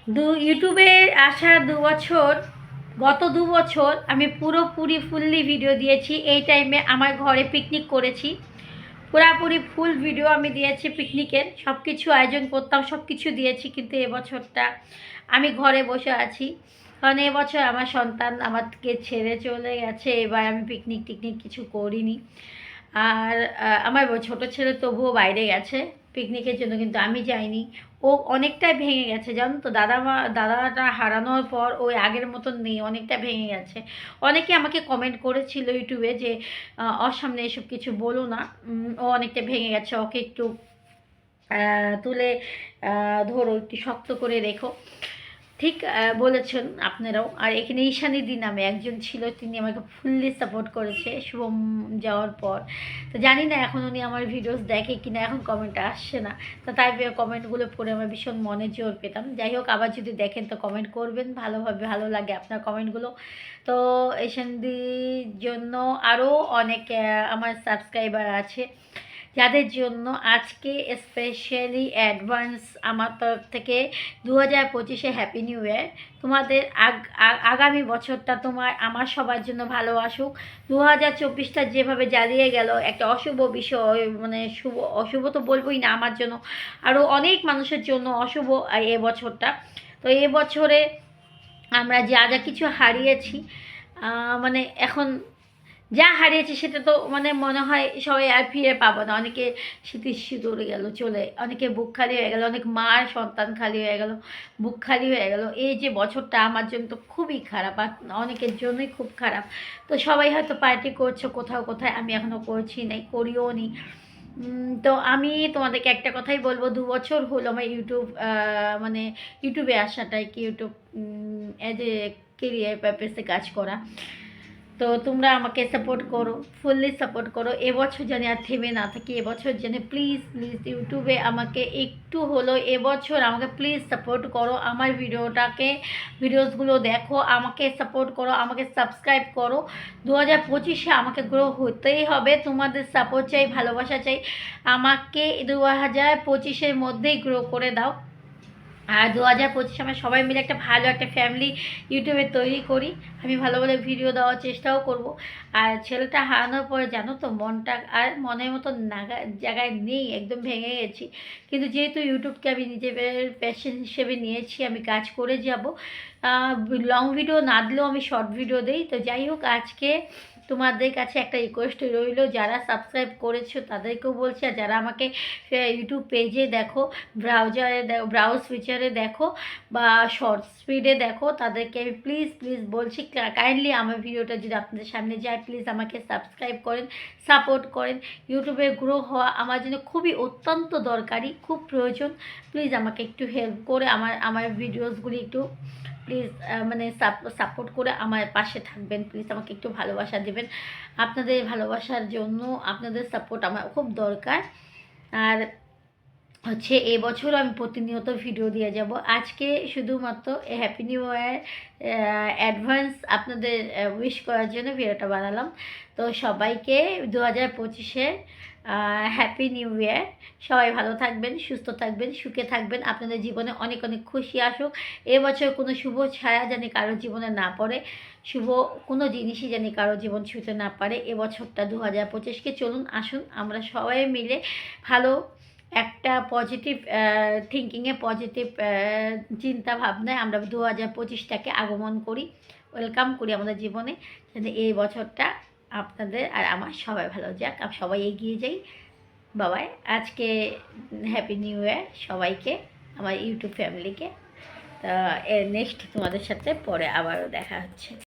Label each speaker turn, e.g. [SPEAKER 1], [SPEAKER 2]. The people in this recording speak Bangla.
[SPEAKER 1] ইউটিউবে আসা 2 বছর, গত 2 বছর আমি পুরোপুরি ফুললি ভিডিও দিয়েছি। এই টাইমে আমার ঘরে পিকনিক করেছি, পুরোপুরি ফুল ভিডিও আমি দিয়েছি পিকনিকের, সব কিছু আয়োজন করতাম, সব কিছু দিয়েছি। কিন্তু এবছরটা আমি ঘরে বসে আছি, কারণ এবছর আমার সন্তান আমাকে ছেড়ে চলে গেছে। এবার আমি পিকনিক টিকনিক কিছু করিনি। আর আমার ছোটো ছেলে তবুও বাইরে গেছে পিকনিকের জন্য, কিন্তু আমি যাইনি। ও অনেকটাই ভেঙে গেছে, জানো তো। দাদাটা হারানোর পর ওই আগের মতন নেই, অনেকটা ভেঙে গেছে। অনেকে আমাকে কমেন্ট করেছিল ইউটিউবে যে ওর সামনে এসব কিছু বলো না, ও অনেকটা ভেঙে গেছে, ওকে একটু তুলে ধরো, একটু শক্ত করে রেখো। ঠিক বলেছেন আপনারাও। আর এখানে ঈশানীদি নামে একজন ছিল, তিনি আমাকে ফুললি সাপোর্ট করেছে শুভম যাওয়ার পর। তো জানি না এখন উনি আমার ভিডিওস দেখে কিনা, এখন কমেন্ট আসছে না। তো তাই কমেন্টগুলো পড়ে আমার ভীষণ মনে জোর পেতাম। যাই হোক, আবার যদি দেখেন তো কমেন্ট করবেন, ভালোভাবে ভালো লাগে আপনার কমেন্টগুলো। তো ঈশানীদির জন্য আরও অনেক আমার সাবস্ক্রাইবার আছে, যাদের জন্য আজকে স্পেশালি অ্যাডভান্স আমার তরফ থেকে 2025-এ হ্যাপি নিউ ইয়ার। তোমাদের আগামী বছরটা আমার সবার জন্য ভালো আসুক। 2024টা যেভাবে জ্বালিয়ে গেল, একটা অশুভ বিষয়, মানে অশুভ তো বলবোই না, আমার জন্য আরও অনেক মানুষের জন্য অশুভ এ বছরটা। তো এ বছরে আমরা যা যা কিছু হারিয়েছি, মানে এখন যা হারিয়েছি সেটা তো মানে মনে হয় সবাই আর ফিরে পাবো না। অনেকে স্মৃতির সিঁদুর গেল চলে, অনেকে বুক খালি হয়ে গেল, অনেক মার সন্তান খালি হয়ে গেল, বুক খালি হয়ে গেল। এই যে বছরটা আমার জন্য তো খুবই খারাপ, আর অনেকের জন্যই খুব খারাপ। তো সবাই হয়তো পার্টি করছে কোথাও কোথায়, আমি এখনও করছি নাই, করিও নি। তো আমি তোমাদেরকে একটা কথাই বলবো, 2 বছর হলো আমার মানে ইউটিউবে আসাটাই, কি ইউটিউব অ্যাজ এ কেরিয়ার পারপাসে কাজ করা। তো তোমরা আমাকে সাপোর্ট করো, ফুললি সাপোর্ট করো। এবছর জানি আর থেমে না থাকি, এবছর জানি প্লিজ প্লিজ ইউটিউবে আমাকে একটু হলো এবছর আমাকে প্লিজ সাপোর্ট করো। আমার ভিডিওসগুলো দেখো, আমাকে সাপোর্ট করো, আমাকে সাবস্ক্রাইব করো। 2025-এ আমাকে গ্রো হতেই হবে, তোমাদের সাপোর্ট চাই, ভালোবাসা চাই। আমাকে 2025-এর মধ্যেই গ্রো করে দাও। আর 2025 আমরা সবাই মিলে একটা ভালো একটা ফ্যামিলি ইউটিউবে তৈরি করি। আমি ভালো ভালো ভিডিও দেওয়ার চেষ্টাও করব। আর ছেলেটা হারানোর পরে জানো তো, মনটা আর মনের মতো জায়গায় নেই, একদম ভেঙে গেছি। কিন্তু যেহেতু ইউটিউবকে আমি নিজের প্যাশন হিসেবে নিয়েছি, আমি কাজ করে যাব। লং ভিডিও না দিলেও আমি শর্ট ভিডিও দিই। তো যাই হোক, আজকে তোমাদের কাছে একটা রিকোয়েস্ট রইল, যারা সাবস্ক্রাইব করেছো তাদেরকেও বলছি, আর যারা আমাকে ইউটিউব পেজে দেখো, ব্রাউজ ফিচারে দেখো বা শর্ট স্পিডে দেখো, তাদেরকে আমি প্লিজ প্লিজ বলছি, কাইন্ডলি আমার ভিডিওটা যদি আপনাদের সামনে যায়, প্লিজ আমাকে সাবস্ক্রাইব করেন, সাপোর্ট করেন। ইউটিউবে গ্রো হওয়া আমার জন্য খুবই অত্যন্ত দরকারি, খুব প্রয়োজন। প্লিজ আমাকে একটু হেল্প করে আমার ভিডিওসগুলি একটু প্লিজ মানে সাপোর্ট করে আমার পাশে থাকবেন। প্লিজ আমাকে একটু ভালোবাসা দেবেন। আপনাদের ভালোবাসার জন্য আপনাদের সাপোর্ট আমার খুব দরকার। আর হচ্ছে এবছরও আমি প্রতিনিয়ত ভিডিও দিয়ে যাব। আজকে শুধুমাত্র হ্যাপি নিউ ইয়ার অ্যাডভান্স আপনাদের উইশ করার জন্য ভিডিওটা বানালাম। তো সবাইকে 2025-এ হ্যাপি নিউ ইয়ার। সবাই ভালো থাকবেন, সুস্থ থাকবেন, সুখে থাকবেন, আপনাদের জীবনে অনেক অনেক খুশি আসুক। এবছর কোনো শুভ ছায়া জানি কারোর জীবনে না পড়ে, শুভ কোনো জিনিসই জানি কারো জীবন ছুঁতে না পারে। এবছরটা 2025-কে চলুন আসুন আমরা সবাই মিলে ভালো একটা পজিটিভ থিঙ্কিংয়ে, পজিটিভ চিন্তা ভাবনায় আমরা 2025টাকে আগমন করি, ওয়েলকাম করি আমাদের জীবনে, যাতে এই বছরটা আপনাদের আর আমার সবাই ভালো যাক, সবাই এগিয়ে যাই। বাবাই, আজকে হ্যাপি নিউ ইয়ার সবাইকে, আমার ইউটিউব ফ্যামিলিকে। নেক্সট তোমাদের সাথে পরে আবারও দেখা হচ্ছে।